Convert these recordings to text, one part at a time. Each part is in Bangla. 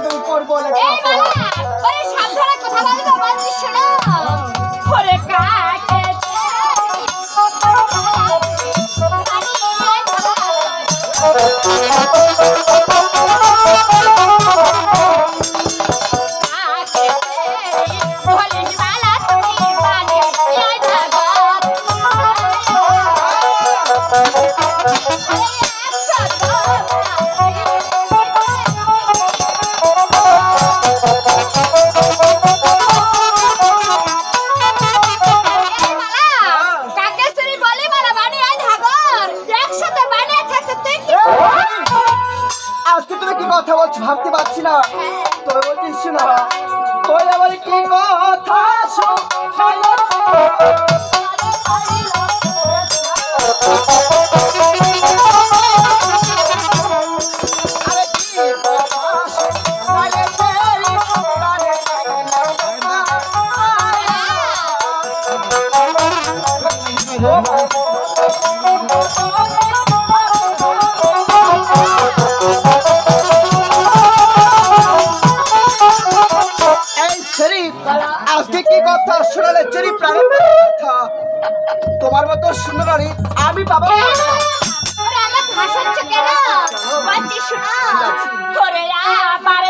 তুমি করবো না এই বাবা ওরে সাবধানে কথা বলবা বলছি শোনো ওরে কাকে কথা বলছি ভাবতে পারছি না তোর বলছিস না তোর আবার কি কথা আজকে কি কথা শোনালে চেরি প্রাণের কথা তোমার মতো সুন্দরী আমি বাবা আমার ভাষাচ্ছ কেন বলছি শোনো ওরে আমার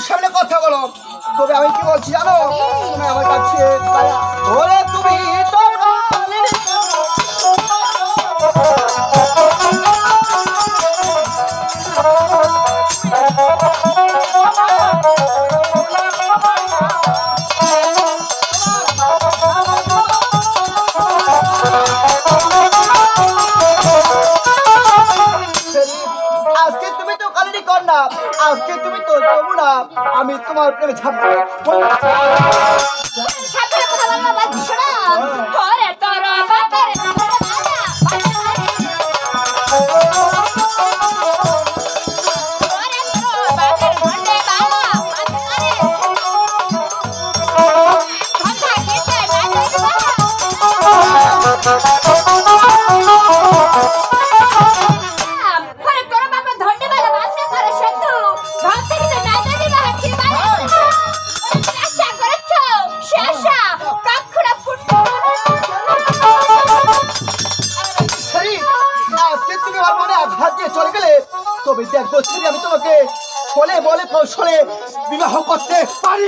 সামনে কথা বলো তবে আমি কি বলছি জানো আমার কাছে ওরে তুমি আজকে তুমি তো কালিনী কন্যা আজকে তুমি তো যমুনা আমি তোমার প্রেমে ছাড়বো সাথে কথা বলবা বলছি শোনো ওরে তোর বাপের চলে গেলে তবে দেখবো আমি তোমাকে ছলে বলে কৌশলে বিবাহ করতে পারি।